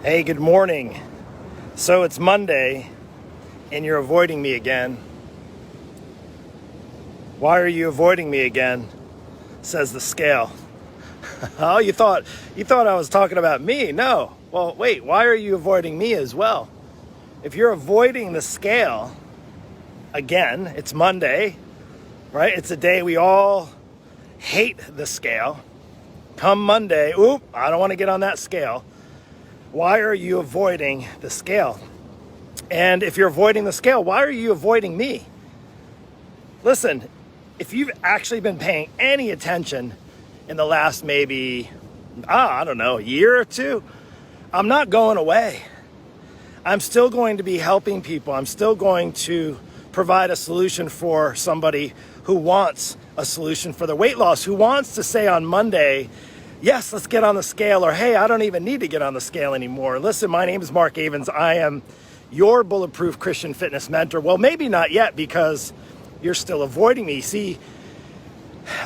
Hey, good morning. So it's Monday and you're avoiding me again. Why are you avoiding me again? Says the scale. Oh, you thought I was talking about me? No. Well, wait, why are you avoiding me as well? If you're avoiding the scale, again, it's Monday, right? It's a day we all hate the scale. Come Monday, I don't want to get on that scale. Why are you avoiding the scale? And if you're avoiding the scale, why are you avoiding me? Listen, if you've actually been paying any attention in the last maybe, I don't know, a year or two, I'm not going away. I'm still going to be helping people. I'm still going to provide a solution for somebody who wants a solution for their weight loss, who wants to say on Monday, yes, let's get on the scale, or hey, I don't even need to get on the scale anymore. Listen, my name is Mark Avens. I am your bulletproof Christian fitness mentor. Well, maybe not yet because you're still avoiding me. See,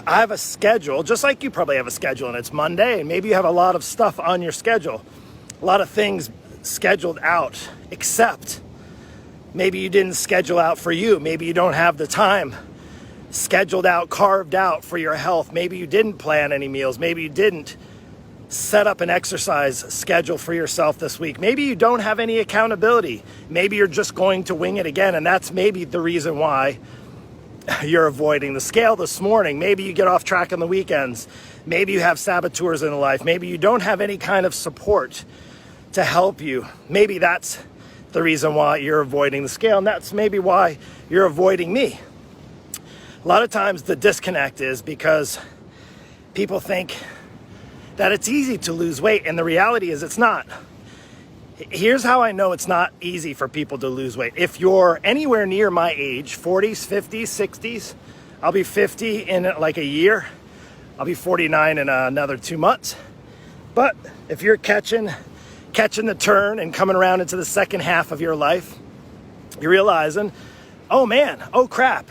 I have a schedule, just like you probably have a schedule, and it's Monday, and maybe you have a lot of stuff on your schedule, a lot of things scheduled out, except maybe you didn't schedule out for you. Maybe you don't have the time scheduled out, carved out for your health. Maybe you didn't plan any meals. Maybe you didn't set up an exercise schedule for yourself this week. Maybe you don't have any accountability. Maybe you're just going to wing it again, and that's maybe the reason why you're avoiding the scale this morning. Maybe you get off track on the weekends. Maybe you have saboteurs in life. Maybe you don't have any kind of support to help you. Maybe that's the reason why you're avoiding the scale, and that's maybe why you're avoiding me. A lot of times the disconnect is because people think that it's easy to lose weight, and the reality is it's not. Here's how I know it's not easy for people to lose weight. If you're anywhere near my age, 40s, 50s, 60s, I'll be 50 in like a year. I'll be 49 in another 2 months. But if you're catching the turn and coming around into the second half of your life, you're realizing, oh man, oh crap,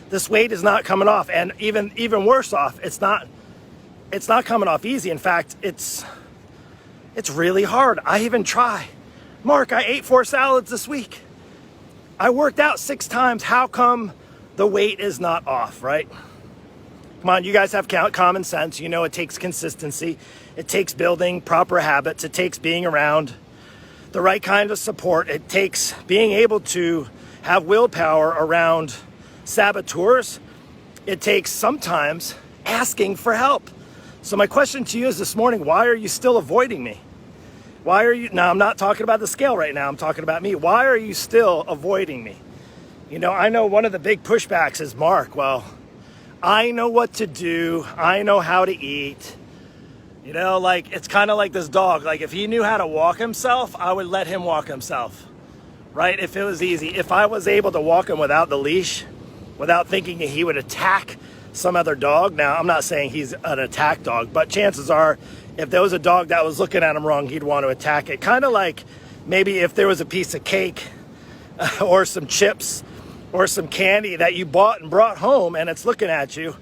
this weight is not coming off. And even worse off, it's not coming off easy. In fact, it's really hard. I even try. Mark, I ate 4 salads this week. I worked out 6 times. How come the weight is not off, right? Come on, you guys have common sense. You know it takes consistency. It takes building proper habits. It takes being around the right kind of support. It takes being able to have willpower around saboteurs. It takes sometimes asking for help. So my question to you is this morning, why are you still avoiding me? Why are you, now I'm not talking about the scale right now, I'm talking about me. Why are you still avoiding me? You know, I know one of the big pushbacks is, Mark, well, I know what to do. I know how to eat. You know, like, it's kind of like this dog. Like, if he knew how to walk himself, I would let him walk himself, right? If it was easy. If I was able to walk him without the leash, without thinking he would attack some other dog. Now, I'm not saying he's an attack dog, but chances are if there was a dog that was looking at him wrong, he'd want to attack it. Kind of like maybe if there was a piece of cake or some chips or some candy that you bought and brought home and it's looking at you,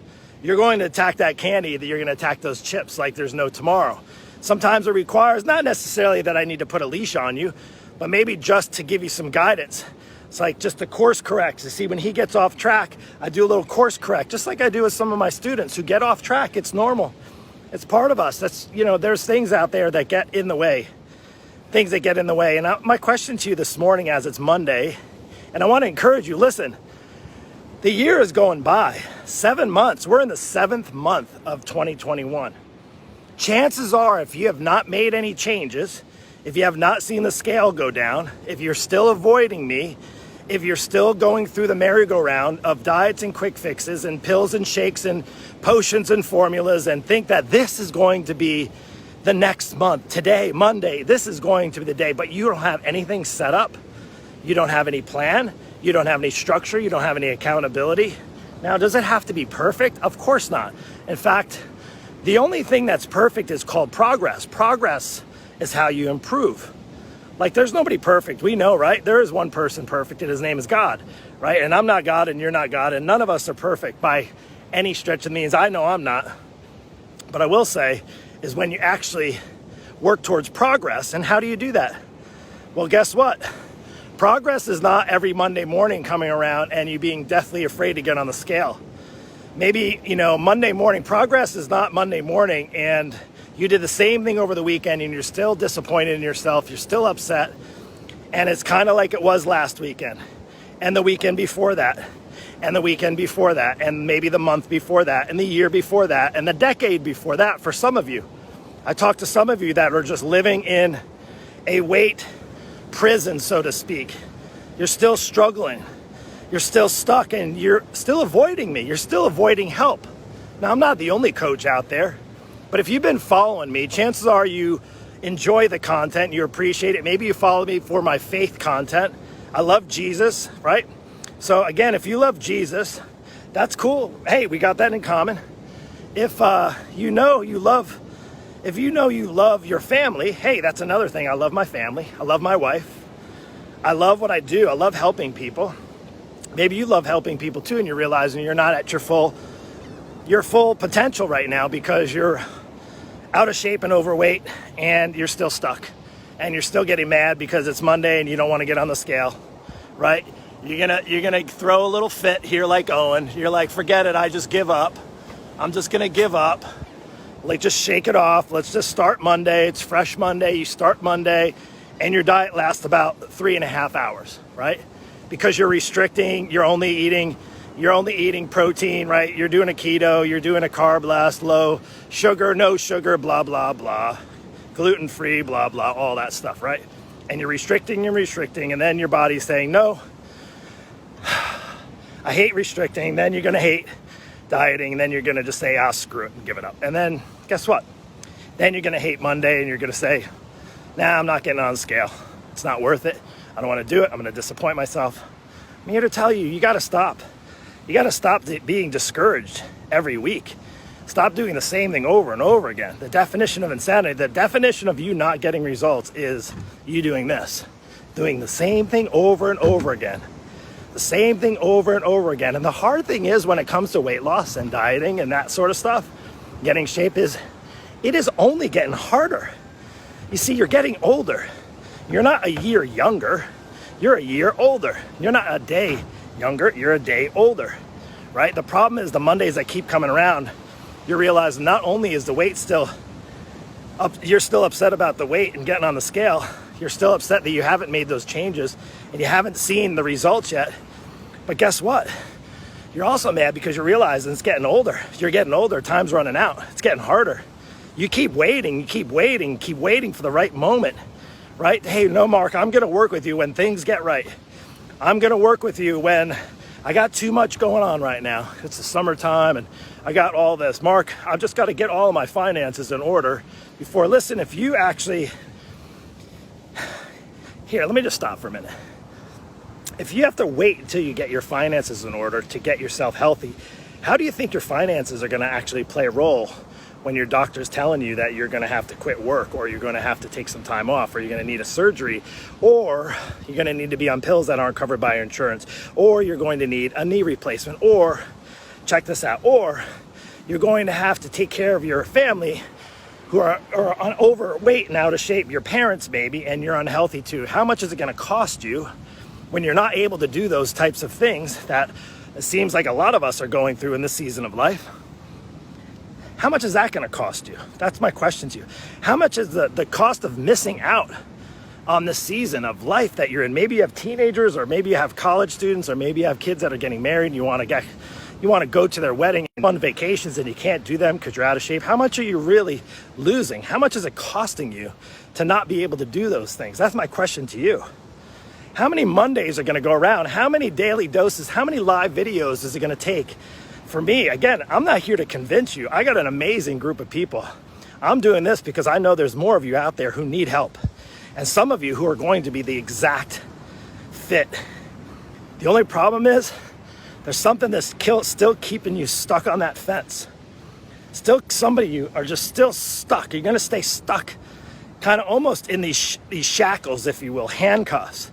you're going to attack that candy, that you're going to attack those chips like there's no tomorrow. Sometimes it requires not necessarily that I need to put a leash on you, but maybe just to give you some guidance. It's like just to course correct. You see, when he gets off track, I do a little course correct, just like I do with some of my students who get off track. It's normal. It's part of us. That's, you know, there's things out there that get in the way, things that get in the way. And my question to you this morning, as it's Monday, and I want to encourage you, listen, the year is going by, 7 months. We're in the 7th month of 2021. Chances are, if you have not made any changes, if you have not seen the scale go down, if you're still avoiding me, if you're still going through the merry-go-round of diets and quick fixes and pills and shakes and potions and formulas and think that this is going to be the next month, today, Monday, this is going to be the day, but you don't have anything set up, you don't have any plan, you don't have any structure, you don't have any accountability. Now, does it have to be perfect? Of course not. In fact, the only thing that's perfect is called progress. Progress is how you improve. Like, there's nobody perfect. We know, right? There is one person perfect, and his name is God, right? And I'm not God, and you're not God, and none of us are perfect by any stretch of the means. I know I'm not. But I will say is when you actually work towards progress. And how do you do that? Well, guess what? Progress is not every Monday morning coming around and you being deathly afraid to get on the scale. Maybe, Monday morning, progress is not Monday morning and you did the same thing over the weekend and you're still disappointed in yourself, you're still upset, and it's kind of like it was last weekend and the weekend before that and the weekend before that and maybe the month before that and the year before that and the decade before that for some of you. I talked to some of you that are just living in a weight prison, so to speak. You're still struggling. You're still stuck and you're still avoiding me. You're still avoiding help. Now, I'm not the only coach out there, but if you've been following me, chances are you enjoy the content, you appreciate it. Maybe you follow me for my faith content. I love Jesus, right? So again, if you love Jesus, that's cool. Hey, we got that in common. If you know you love your family, hey, that's another thing. I love my family. I love my wife. I love what I do. I love helping people. Maybe you love helping people too, and you're realizing you're not at your full potential right now because you're out of shape and overweight and you're still stuck and you're still getting mad because it's Monday and you don't want to get on the scale, right? You're gonna throw a little fit here like Owen. You're like, forget it, I just give up. I'm just gonna give up. Like, just shake it off. Let's just start Monday. It's fresh Monday. You start Monday and your diet lasts about 3.5 hours, right? Because you're restricting, you're only eating protein, right? You're doing a keto, you're doing a carb less, low sugar, no sugar, blah, blah, blah, gluten-free, blah, blah, all that stuff, right? And you're restricting, and then your body's saying, no, I hate restricting. Then you're going to hate dieting, and then you're going to just say, screw it and give it up. And then guess what? Then you're going to hate Monday and you're going to say, nah, I'm not getting on the scale. It's not worth it. I don't want to do it. I'm going to disappoint myself. I'm here to tell you, you got to stop. You got to stop being discouraged every week. Stop doing the same thing over and over again. The definition of insanity, the definition of you not getting results is you doing this, doing the same thing over and over again. The same thing over and over again. And the hard thing is when it comes to weight loss and dieting and that sort of stuff, getting shape it is only getting harder. You see, you're getting older. You're not a year younger, you're a year older. You're not a day younger, you're a day older, right? The problem is the Mondays that keep coming around, you realize not only is the weight still up, you're still upset about the weight and getting on the scale, you're still upset that you haven't made those changes and you haven't seen the results yet. But guess what? You're also mad because you realize it's getting older. You're getting older, time's running out, it's getting harder. You keep waiting for the right moment. Right? Hey, no, Mark, I'm going to work with you when things get right. I'm going to work with you when I got too much going on right now. It's the summertime and I got all this. Mark, I've just got to get all of my finances in order before. Listen, if you actually... Here, let me just stop for a minute. If you have to wait until you get your finances in order to get yourself healthy, how do you think your finances are going to actually play a role when your doctor's telling you that you're going to have to quit work, or you're going to have to take some time off, or you're going to need a surgery, or you're going to need to be on pills that aren't covered by your insurance, or you're going to need a knee replacement, or, check this out, or you're going to have to take care of your family who are overweight and out of shape, your parents maybe, and you're unhealthy too. How much is it going to cost you when you're not able to do those types of things that it seems like a lot of us are going through in this season of life? How much is that going to cost you? That's my question to you. How much is the cost of missing out on this season of life that you're in? Maybe you have teenagers, or maybe you have college students, or maybe you have kids that are getting married and you want to go to their wedding and fun vacations and you can't do them because you're out of shape. How much are you really losing? How much is it costing you to not be able to do those things? That's my question to you. How many Mondays are going to go around? How many daily doses? How many live videos is it going to take? For me, again, I'm not here to convince you. I got an amazing group of people. I'm doing this because I know there's more of you out there who need help. And some of you who are going to be the exact fit. The only problem is there's something that's still keeping you stuck on that fence. Still, some of you are just still stuck. You're going to stay stuck kind of almost in these shackles, if you will, handcuffs.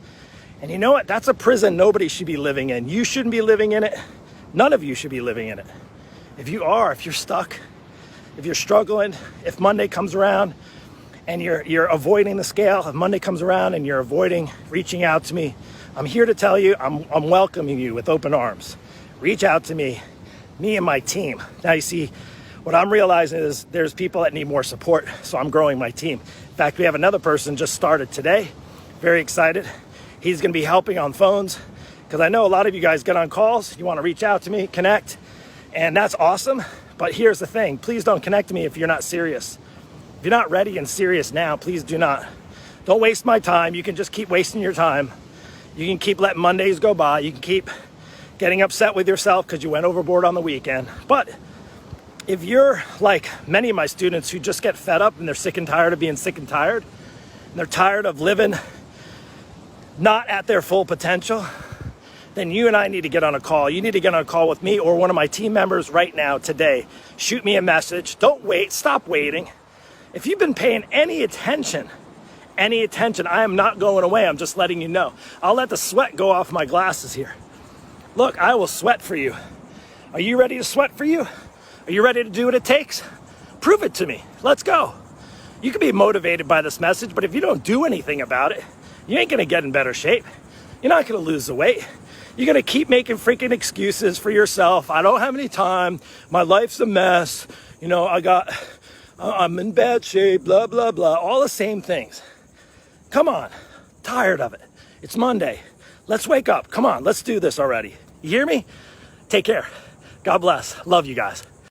And you know what? That's a prison nobody should be living in. You shouldn't be living in it. None of you should be living in it. If you are, if you're stuck, if you're struggling, if Monday comes around and you're avoiding the scale, if Monday comes around and you're avoiding reaching out to me, I'm here to tell you I'm welcoming you with open arms. Reach out to me and my team. Now you see, what I'm realizing is there's people that need more support, so I'm growing my team. In fact, we have another person just started today. Very excited. He's gonna be helping on phones, because I know a lot of you guys get on calls, you wanna reach out to me, connect, and that's awesome. But here's the thing, please don't connect to me if you're not serious. If you're not ready and serious now, please do not. Don't waste my time. You can just keep wasting your time. You can keep letting Mondays go by. You can keep getting upset with yourself because you went overboard on the weekend. But if you're like many of my students who just get fed up and they're sick and tired of being sick and tired, and they're tired of living not at their full potential, then you and I need to get on a call. You need to get on a call with me or one of my team members right now, today. Shoot me a message. Don't wait. Stop waiting. If you've been paying any attention, I am not going away. I'm just letting you know. I'll let the sweat go off my glasses here. Look, I will sweat for you. Are you ready to sweat for you? Are you ready to do what it takes? Prove it to me. Let's go. You can be motivated by this message, but if you don't do anything about it, you ain't gonna get in better shape. You're not gonna lose the weight. You're gonna keep making freaking excuses for yourself. I don't have any time. My life's a mess. You know, I'm in bad shape, blah, blah, blah. All the same things. Come on. Tired of it. It's Monday. Let's wake up. Come on, let's do this already. You hear me? Take care. God bless. Love you guys.